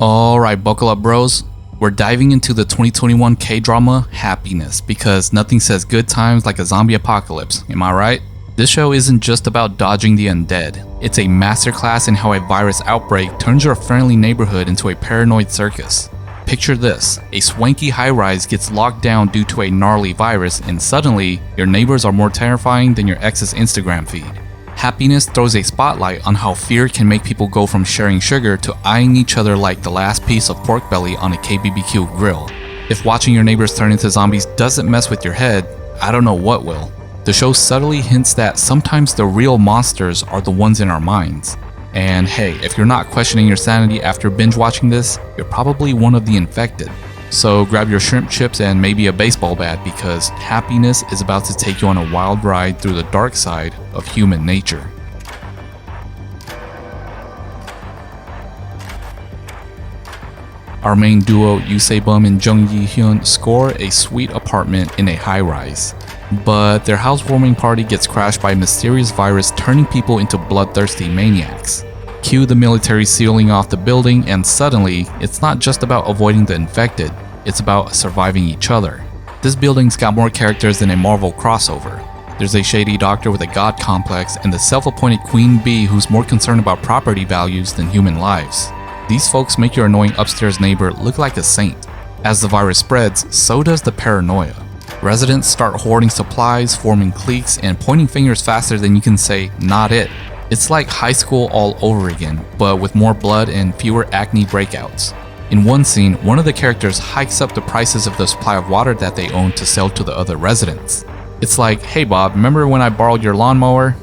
Alright, buckle up bros. We're diving into the 2021 K-drama Happiness because nothing says good times like a zombie apocalypse, am I right? This show isn't just about dodging the undead. It's a masterclass in how a virus outbreak turns your friendly neighborhood into a paranoid circus. Picture this, a swanky high-rise gets locked down due to a gnarly virus and suddenly, your neighbors are more terrifying than your ex's Instagram feed. Happiness throws a spotlight on how fear can make people go from sharing sugar to eyeing each other like the last piece of pork belly on a KBBQ grill. If watching your neighbors turn into zombies doesn't mess with your head, I don't know what will. The show subtly hints that sometimes the real monsters are the ones in our minds. And hey, if you're not questioning your sanity after binge watching this, you're probably one of the infected. So grab your shrimp chips and maybe a baseball bat because Happiness is about to take you on a wild ride through the dark side of human nature. Our main duo, Yoo Se-bum and Jung Yi-hyun, score a sweet apartment in a high-rise. But their housewarming party gets crashed by a mysterious virus turning people into bloodthirsty maniacs. Cue the military sealing off the building, and suddenly, it's not just about avoiding the infected, it's about surviving each other. This building's got more characters than a Marvel crossover. There's a shady doctor with a god complex and the self-appointed queen bee who's more concerned about property values than human lives. These folks make your annoying upstairs neighbor look like a saint. As the virus spreads, so does the paranoia. Residents start hoarding supplies, forming cliques, and pointing fingers faster than you can say, "Not it." It's like high school all over again, but with more blood and fewer acne breakouts. In one scene, one of the characters hikes up the prices of the supply of water that they own to sell to the other residents. It's like, "Hey Bob, remember when I borrowed your lawnmower?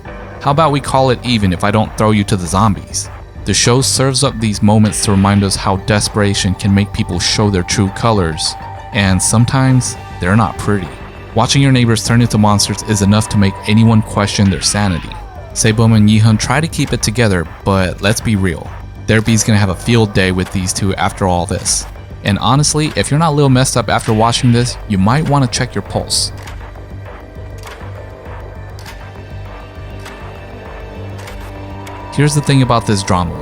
How about we call it even if I don't throw you to the zombies?" The show serves up these moments to remind us how desperation can make people show their true colors. And sometimes, they're not pretty. Watching your neighbors turn into monsters is enough to make anyone question their sanity. Se-bum and Yi-hyun try to keep it together, but let's be real. Therapy's gonna have a field day with these two after all this. And honestly, if you're not a little messed up after watching this, you might want to check your pulse. Here's the thing about this drama.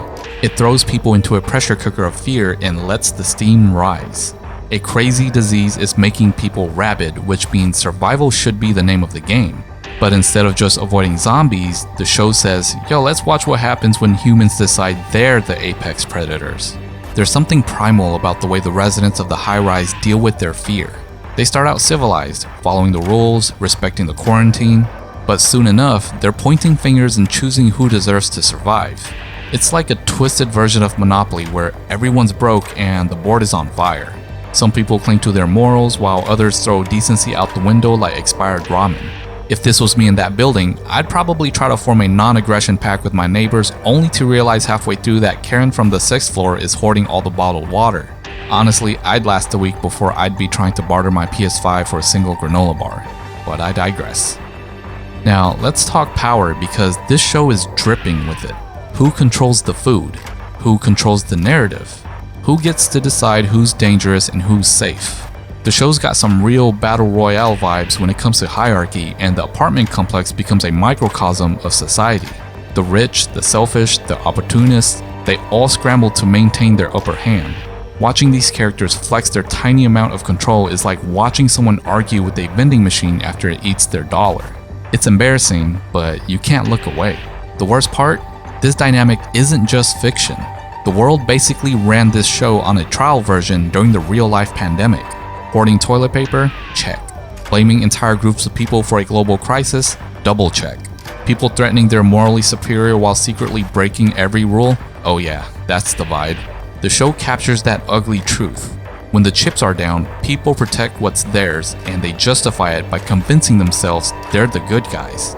It throws people into a pressure cooker of fear and lets the steam rise. A crazy disease is making people rabid, which means survival should be the name of the game. But instead of just avoiding zombies, the show says, yo, let's watch what happens when humans decide they're the apex predators. There's something primal about the way the residents of the high-rise deal with their fear. They start out civilized, following the rules, respecting the quarantine, but soon enough, they're pointing fingers and choosing who deserves to survive. It's like a twisted version of Monopoly where everyone's broke and the board is on fire. Some people cling to their morals while others throw decency out the window like expired ramen. If this was me in that building, I'd probably try to form a non-aggression pact with my neighbors only to realize halfway through that Karen from the 6th floor is hoarding all the bottled water. Honestly, I'd last a week before I'd be trying to barter my PS5 for a single granola bar. But I digress. Now, let's talk power because this show is dripping with it. Who controls the food? Who controls the narrative? Who gets to decide who's dangerous and who's safe? The show's got some real battle royale vibes when it comes to hierarchy, and the apartment complex becomes a microcosm of society. The rich, the selfish, the opportunists, they all scramble to maintain their upper hand. Watching these characters flex their tiny amount of control is like watching someone argue with a vending machine after it eats their dollar. It's embarrassing, but you can't look away. The worst part? This dynamic isn't just fiction. The world basically ran this show on a trial version during the real-life pandemic. Hoarding toilet paper? Check. Blaming entire groups of people for a global crisis? Double check. People threatening they're morally superior while secretly breaking every rule? Oh yeah, that's the vibe. The show captures that ugly truth. When the chips are down, people protect what's theirs and they justify it by convincing themselves they're the good guys.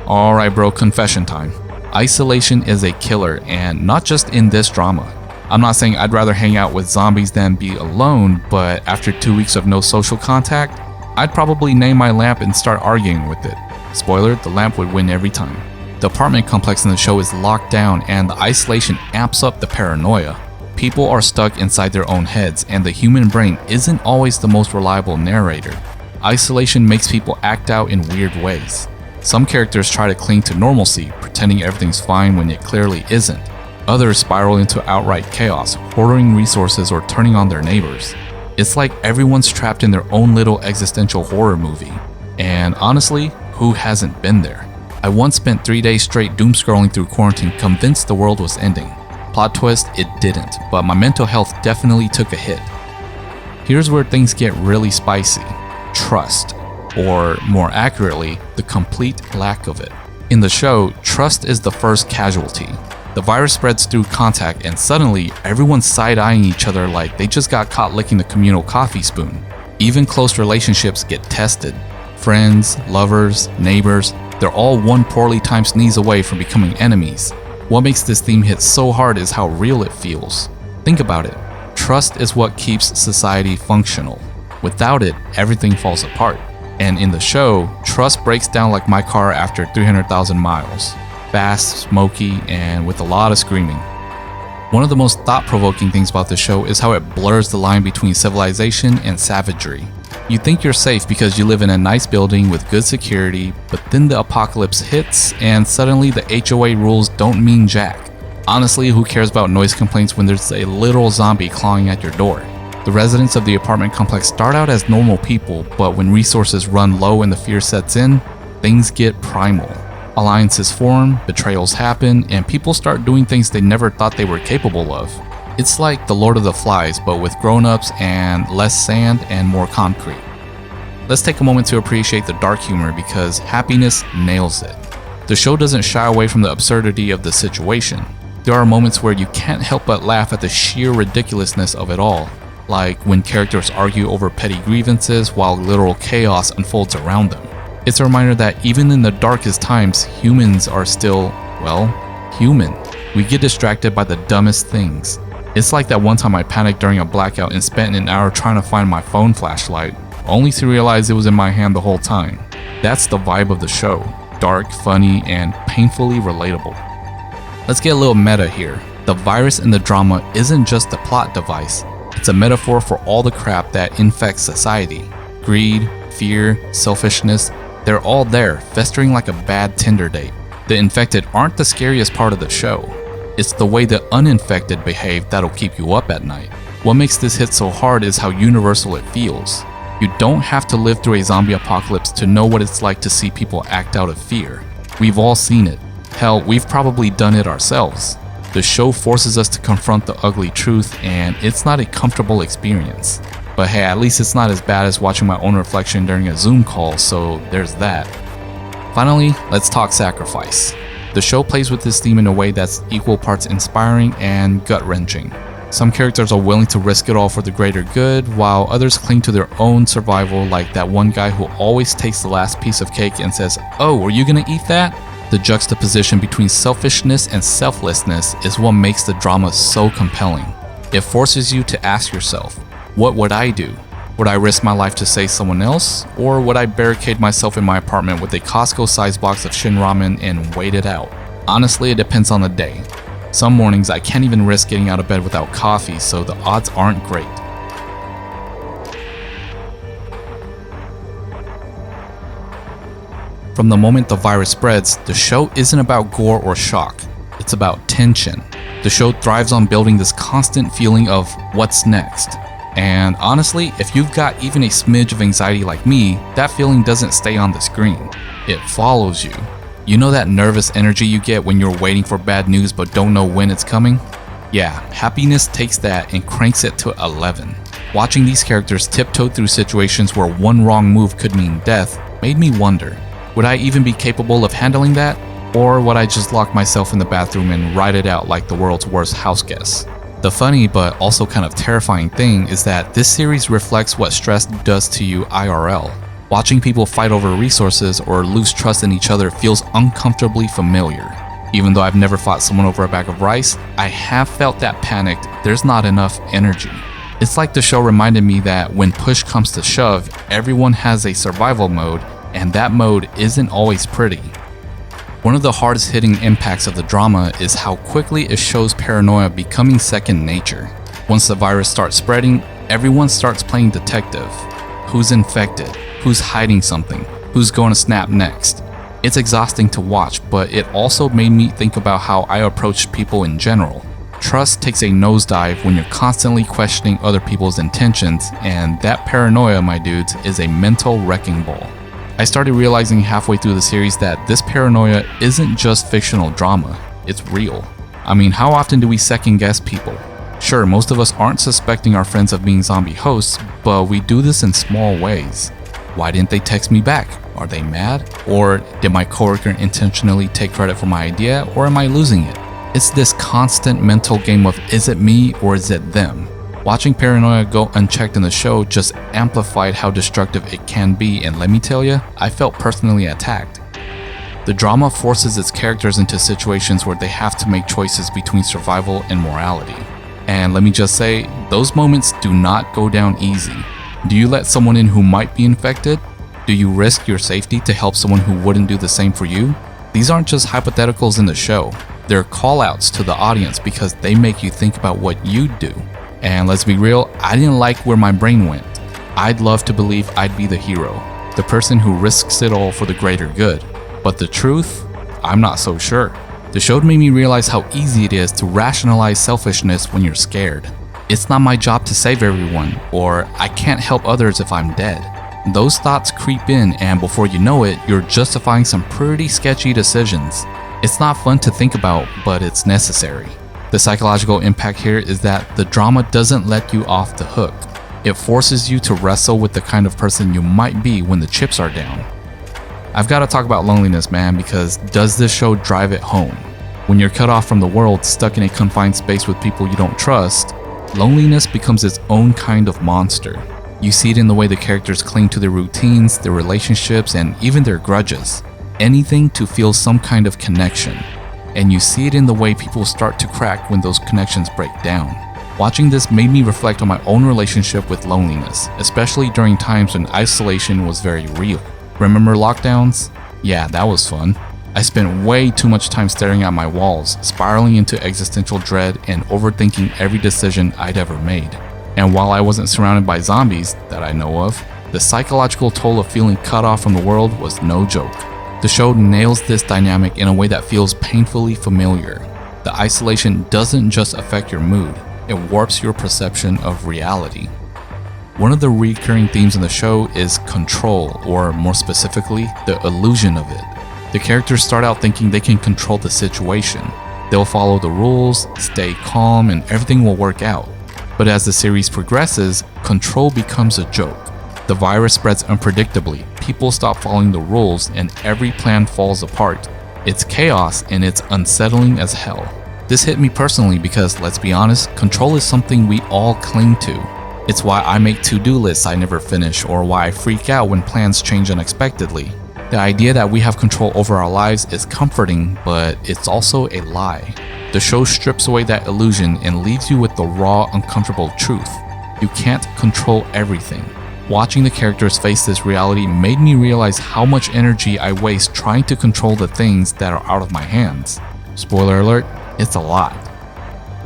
Alright bro, confession time. Isolation is a killer, and not just in this drama. I'm not saying I'd rather hang out with zombies than be alone, but after 2 weeks of no social contact, I'd probably name my lamp and start arguing with it. Spoiler, the lamp would win every time. The apartment complex in the show is locked down and the isolation amps up the paranoia. People are stuck inside their own heads and the human brain isn't always the most reliable narrator. Isolation makes people act out in weird ways. Some characters try to cling to normalcy, pretending everything's fine when it clearly isn't. Others spiral into outright chaos, hoarding resources or turning on their neighbors. It's like everyone's trapped in their own little existential horror movie. And honestly, who hasn't been there? I once spent 3 days straight doom scrolling through quarantine, convinced the world was ending. Plot twist, it didn't, but my mental health definitely took a hit. Here's where things get really spicy. Trust, or more accurately, the complete lack of it. In the show, trust is the first casualty. The virus spreads through contact and suddenly everyone's side-eyeing each other like they just got caught licking the communal coffee spoon. Even close relationships get tested. Friends, lovers, neighbors, they're all one poorly timed sneeze away from becoming enemies. What makes this theme hit so hard is how real it feels. Think about it. Trust is what keeps society functional. Without it, everything falls apart. And in the show, trust breaks down like my car after 300,000 miles. Fast, smoky, and with a lot of screaming. One of the most thought-provoking things about the show is how it blurs the line between civilization and savagery. You think you're safe because you live in a nice building with good security, but then the apocalypse hits and suddenly the HOA rules don't mean jack. Honestly, who cares about noise complaints when there's a literal zombie clawing at your door? The residents of the apartment complex start out as normal people, but when resources run low and the fear sets in, things get primal. Alliances form, betrayals happen, and people start doing things they never thought they were capable of. It's like The Lord of the Flies, but with grown-ups and less sand and more concrete. Let's take a moment to appreciate the dark humor because Happiness nails it. The show doesn't shy away from the absurdity of the situation. There are moments where you can't help but laugh at the sheer ridiculousness of it all, like when characters argue over petty grievances while literal chaos unfolds around them. It's a reminder that even in the darkest times, humans are still, well, human. We get distracted by the dumbest things. It's like that one time I panicked during a blackout and spent an hour trying to find my phone flashlight, only to realize it was in my hand the whole time. That's the vibe of the show. Dark, funny, and painfully relatable. Let's get a little meta here. The virus in the drama isn't just a plot device. It's a metaphor for all the crap that infects society. Greed, fear, selfishness, they're all there, festering like a bad Tinder date. The infected aren't the scariest part of the show. It's the way the uninfected behave that'll keep you up at night. What makes this hit so hard is how universal it feels. You don't have to live through a zombie apocalypse to know what it's like to see people act out of fear. We've all seen it. Hell, we've probably done it ourselves. The show forces us to confront the ugly truth, and it's not a comfortable experience. But hey, at least it's not as bad as watching my own reflection during a Zoom call, so there's that. Finally, let's talk sacrifice. The show plays with this theme in a way that's equal parts inspiring and gut-wrenching. Some characters are willing to risk it all for the greater good, while others cling to their own survival, like that one guy who always takes the last piece of cake and says, "Oh, are you gonna eat that?" The juxtaposition between selfishness and selflessness is what makes the drama so compelling. It forces you to ask yourself, what would I do? Would I risk my life to save someone else? Or would I barricade myself in my apartment with a Costco-sized box of Shin Ramen and wait it out? Honestly, it depends on the day. Some mornings I can't even risk getting out of bed without coffee, so the odds aren't great. From the moment the virus spreads, the show isn't about gore or shock. It's about tension. The show thrives on building this constant feeling of what's next. And honestly, if you've got even a smidge of anxiety like me, that feeling doesn't stay on the screen. It follows you. You know that nervous energy you get when you're waiting for bad news but don't know when it's coming? Yeah, Happiness takes that and cranks it to 11. Watching these characters tiptoe through situations where one wrong move could mean death made me wonder, would I even be capable of handling that? Or would I just lock myself in the bathroom and ride it out like the world's worst house guest? The funny but also kind of terrifying thing is that this series reflects what stress does to you IRL. Watching people fight over resources or lose trust in each other feels uncomfortably familiar. Even though I've never fought someone over a bag of rice, I have felt that panicked there's not enough energy. It's like the show reminded me that when push comes to shove, everyone has a survival mode, and that mode isn't always pretty. One of the hardest hitting impacts of the drama is how quickly it shows paranoia becoming second nature. Once the virus starts spreading, everyone starts playing detective. Who's infected? Who's hiding something? Who's going to snap next? It's exhausting to watch, but it also made me think about how I approach people in general. Trust takes a nosedive when you're constantly questioning other people's intentions, and that paranoia, my dudes, is a mental wrecking ball. I started realizing halfway through the series that this paranoia isn't just fictional drama, it's real. I mean, how often do we second guess people? Sure, most of us aren't suspecting our friends of being zombie hosts, but we do this in small ways. Why didn't they text me back? Are they mad? Or did my coworker intentionally take credit for my idea, or am I losing it? It's this constant mental game of is it me or is it them? Watching paranoia go unchecked in the show just amplified how destructive it can be, and let me tell you, I felt personally attacked. The drama forces its characters into situations where they have to make choices between survival and morality. And let me just say, those moments do not go down easy. Do you let someone in who might be infected? Do you risk your safety to help someone who wouldn't do the same for you? These aren't just hypotheticals in the show. They're call-outs to the audience because they make you think about what you'd do. And let's be real, I didn't like where my brain went. I'd love to believe I'd be the hero, the person who risks it all for the greater good. But the truth? I'm not so sure. The show made me realize how easy it is to rationalize selfishness when you're scared. It's not my job to save everyone, or I can't help others if I'm dead. Those thoughts creep in, and before you know it, you're justifying some pretty sketchy decisions. It's not fun to think about, but it's necessary. The psychological impact here is that the drama doesn't let you off the hook. It forces you to wrestle with the kind of person you might be when the chips are down. I've got to talk about loneliness, man, because does this show drive it home? When you're cut off from the world, stuck in a confined space with people you don't trust, loneliness becomes its own kind of monster. You see it in the way the characters cling to their routines, their relationships, and even their grudges. Anything to feel some kind of connection. And you see it in the way people start to crack when those connections break down. Watching this made me reflect on my own relationship with loneliness, especially during times when isolation was very real. Remember lockdowns? Yeah, that was fun. I spent way too much time staring at my walls, spiraling into existential dread and overthinking every decision I'd ever made. And while I wasn't surrounded by zombies that I know of, the psychological toll of feeling cut off from the world was no joke. The show nails this dynamic in a way that feels painfully familiar. The isolation doesn't just affect your mood, it warps your perception of reality. One of the recurring themes in the show is control, or more specifically, the illusion of it. The characters start out thinking they can control the situation. They'll follow the rules, stay calm, and everything will work out. But as the series progresses, control becomes a joke. The virus spreads unpredictably, people stop following the rules, and every plan falls apart. It's chaos and it's unsettling as hell. This hit me personally because, let's be honest, control is something we all cling to. It's why I make to-do lists I never finish, or why I freak out when plans change unexpectedly. The idea that we have control over our lives is comforting, but it's also a lie. The show strips away that illusion and leaves you with the raw, uncomfortable truth. You can't control everything. Watching the characters face this reality made me realize how much energy I waste trying to control the things that are out of my hands. Spoiler alert, it's a lot.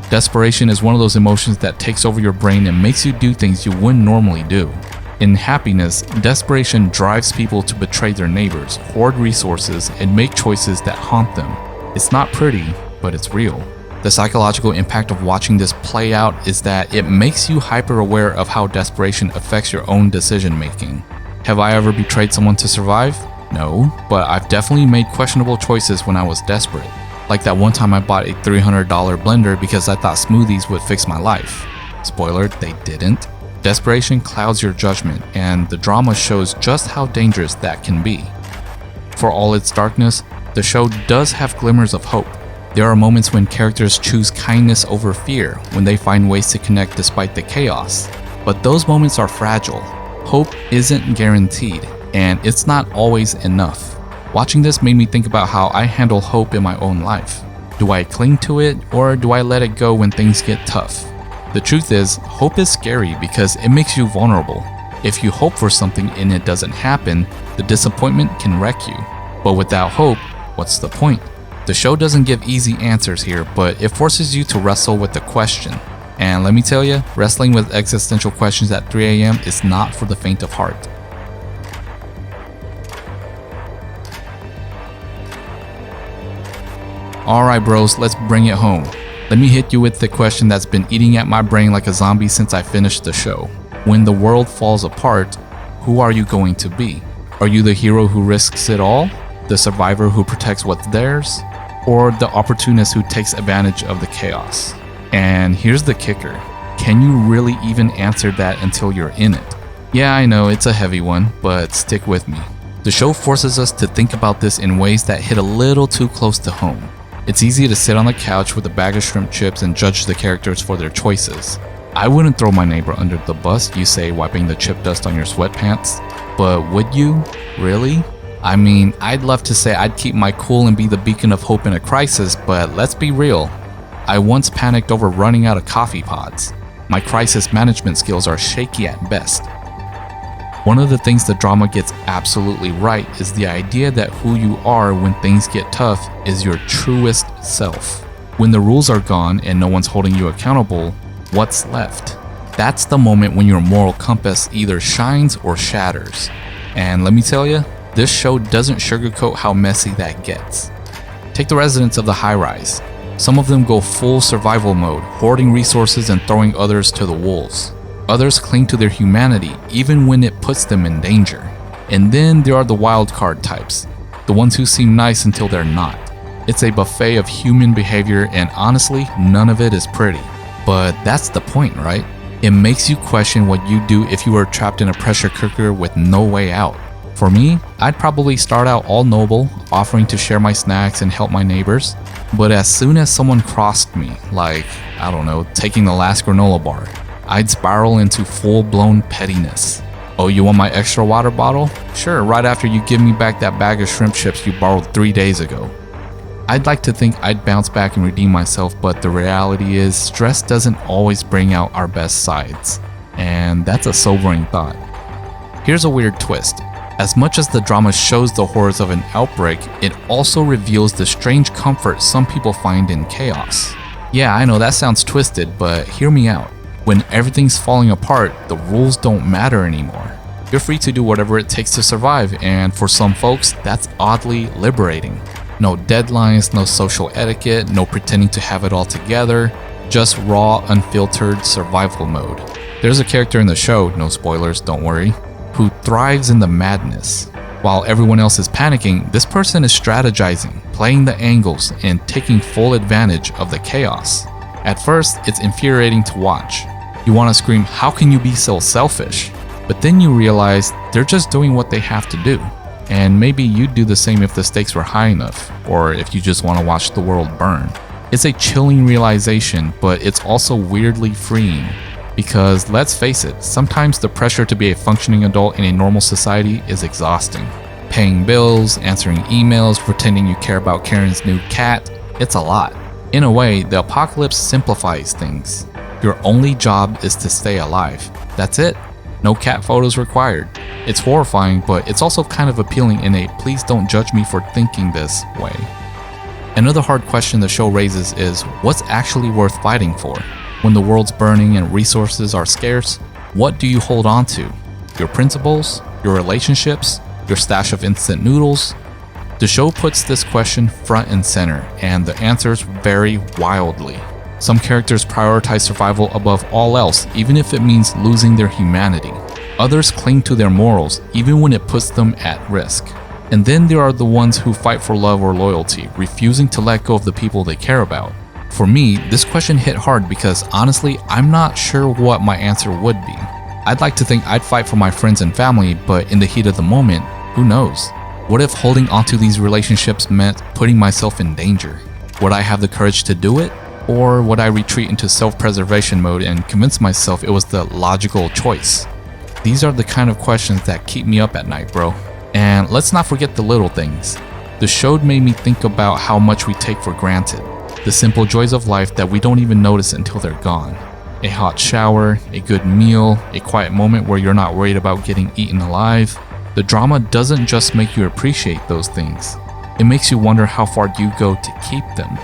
Desperation is one of those emotions that takes over your brain and makes you do things you wouldn't normally do. In happiness, desperation drives people to betray their neighbors, hoard resources, and make choices that haunt them. It's not pretty, but it's real. The psychological impact of watching this play out is that it makes you hyper aware of how desperation affects your own decision making. Have I ever betrayed someone to survive? No, but I've definitely made questionable choices when I was desperate. Like that one time I bought a $300 blender because I thought smoothies would fix my life. Spoiler, they didn't. Desperation clouds your judgment, and the drama shows just how dangerous that can be. For all its darkness, the show does have glimmers of hope. There are moments when characters choose kindness over fear, when they find ways to connect despite the chaos. But those moments are fragile. Hope isn't guaranteed, and it's not always enough. Watching this made me think about how I handle hope in my own life. Do I cling to it, or do I let it go when things get tough? The truth is, hope is scary because it makes you vulnerable. If you hope for something and it doesn't happen, the disappointment can wreck you. But without hope, what's the point? The show doesn't give easy answers here, but it forces you to wrestle with the question. And let me tell you, wrestling with existential questions at 3 a.m. is not for the faint of heart. Alright bros, let's bring it home. Let me hit you with the question that's been eating at my brain like a zombie since I finished the show. When the world falls apart, who are you going to be? Are you the hero who risks it all? The survivor who protects what's theirs? Or the opportunist who takes advantage of the chaos? And here's the kicker. Can you really even answer that until you're in it? Yeah, I know it's a heavy one, but stick with me. The show forces us to think about this in ways that hit a little too close to home. It's easy to sit on the couch with a bag of shrimp chips and judge the characters for their choices. I wouldn't throw my neighbor under the bus, you say, wiping the chip dust on your sweatpants. But would you? Really? I mean, I'd love to say I'd keep my cool and be the beacon of hope in a crisis, but let's be real. I once panicked over running out of coffee pods. My crisis management skills are shaky at best. One of the things the drama gets absolutely right is the idea that who you are when things get tough is your truest self. When the rules are gone and no one's holding you accountable, what's left? That's the moment when your moral compass either shines or shatters. And let me tell you, this show doesn't sugarcoat how messy that gets. Take the residents of the high-rise. Some of them go full survival mode, hoarding resources and throwing others to the wolves. Others cling to their humanity even when it puts them in danger. And then there are the wild card types, the ones who seem nice until they're not. It's a buffet of human behavior, and honestly, none of it is pretty. But that's the point, right? It makes you question what you'd do if you were trapped in a pressure cooker with no way out. For me, I'd probably start out all noble, offering to share my snacks and help my neighbors. But as soon as someone crossed me, like, I don't know, taking the last granola bar, I'd spiral into full-blown pettiness. Oh, you want my extra water bottle? Sure, right after you give me back that bag of shrimp chips you borrowed 3 days ago. I'd like to think I'd bounce back and redeem myself, but the reality is stress doesn't always bring out our best sides. And that's a sobering thought. Here's a weird twist. As much as the drama shows the horrors of an outbreak, it also reveals the strange comfort some people find in chaos. Yeah, I know that sounds twisted, but hear me out. When everything's falling apart, the rules don't matter anymore. You're free to do whatever it takes to survive, and for some folks, that's oddly liberating. No deadlines, no social etiquette, no pretending to have it all together, just raw, unfiltered survival mode. There's a character in the show, no spoilers, don't worry, who thrives in the madness. While everyone else is panicking, this person is strategizing, playing the angles, and taking full advantage of the chaos. At first, it's infuriating to watch. You want to scream, how can you be so selfish? But then you realize they're just doing what they have to do. And maybe you'd do the same if the stakes were high enough, or if you just want to watch the world burn. It's a chilling realization, but it's also weirdly freeing. Because let's face it, sometimes the pressure to be a functioning adult in a normal society is exhausting. Paying bills, answering emails, pretending you care about Karen's new cat, it's a lot. In a way, the apocalypse simplifies things. Your only job is to stay alive. That's it. No cat photos required. It's horrifying, but it's also kind of appealing in a please don't judge me for thinking this way. Another hard question the show raises is, what's actually worth fighting for? When the world's burning and resources are scarce, what do you hold on to? Your principles? Your relationships? Your stash of instant noodles? The show puts this question front and center, and the answers vary wildly. Some characters prioritize survival above all else, even if it means losing their humanity. Others cling to their morals, even when it puts them at risk. And then there are the ones who fight for love or loyalty, refusing to let go of the people they care about. For me, this question hit hard because honestly, I'm not sure what my answer would be. I'd like to think I'd fight for my friends and family, but in the heat of the moment, who knows? What if holding onto these relationships meant putting myself in danger? Would I have the courage to do it? Or would I retreat into self-preservation mode and convince myself it was the logical choice? These are the kind of questions that keep me up at night, bro. And let's not forget the little things. The show made me think about how much we take for granted. The simple joys of life that we don't even notice until they're gone. A hot shower, a good meal, a quiet moment where you're not worried about getting eaten alive. The drama doesn't just make you appreciate those things. It makes you wonder how far you go to keep them.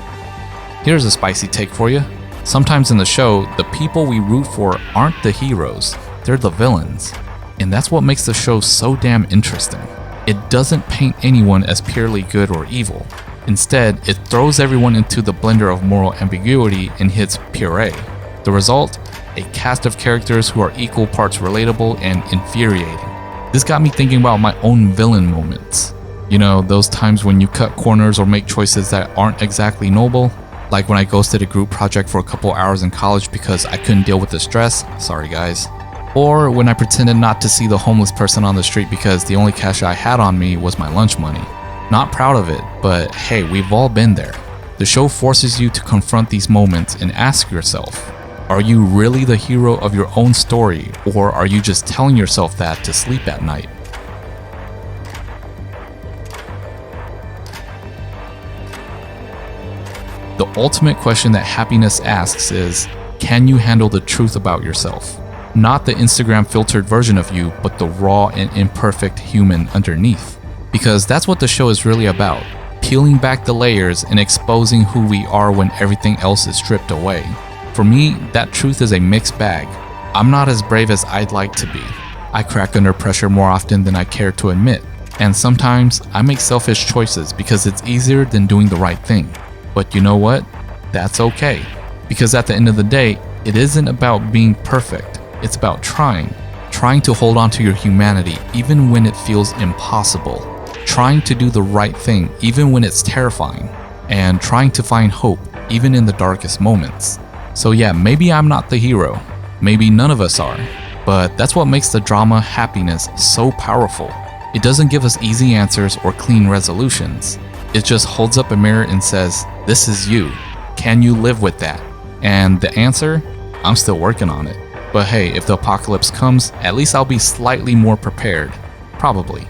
Here's a spicy take for you. Sometimes in the show, the people we root for aren't the heroes, they're the villains. And that's what makes the show so damn interesting. It doesn't paint anyone as purely good or evil. Instead, it throws everyone into the blender of moral ambiguity and hits puree. The result? A cast of characters who are equal parts relatable and infuriating. This got me thinking about my own villain moments. You know, those times when you cut corners or make choices that aren't exactly noble. Like when I ghosted a group project for a couple hours in college because I couldn't deal with the stress. Sorry guys. Or when I pretended not to see the homeless person on the street because the only cash I had on me was my lunch money. Not proud of it, but hey, we've all been there. The show forces you to confront these moments and ask yourself, are you really the hero of your own story, or are you just telling yourself that to sleep at night? The ultimate question that happiness asks is, can you handle the truth about yourself? Not the Instagram filtered version of you, but the raw and imperfect human underneath. Because that's what the show is really about, peeling back the layers and exposing who we are when everything else is stripped away. For me, that truth is a mixed bag. I'm not as brave as I'd like to be. I crack under pressure more often than I care to admit. And sometimes I make selfish choices because it's easier than doing the right thing. But you know what? That's okay. Because at the end of the day, it isn't about being perfect. It's about trying to hold on to your humanity even when it feels impossible. Trying to do the right thing even when it's terrifying. And trying to find hope even in the darkest moments. So yeah, maybe I'm not the hero. Maybe none of us are. But that's what makes the drama Happiness so powerful. It doesn't give us easy answers or clean resolutions. It just holds up a mirror and says, this is you. Can you live with that? And the answer? I'm still working on it. But hey, if the apocalypse comes, at least I'll be slightly more prepared. Probably.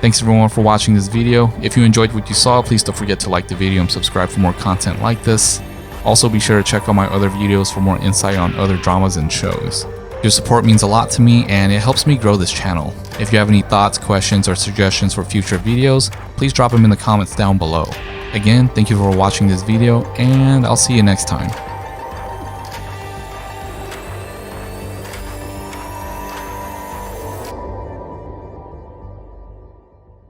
Thanks everyone for watching this video. If you enjoyed what you saw, please don't forget to like the video and subscribe for more content like this. Also be sure to check out my other videos for more insight on other dramas and shows. Your support means a lot to me and it helps me grow this channel. If you have any thoughts, questions, or suggestions for future videos, please drop them in the comments down below. Again, thank you for watching this video and I'll see you next time.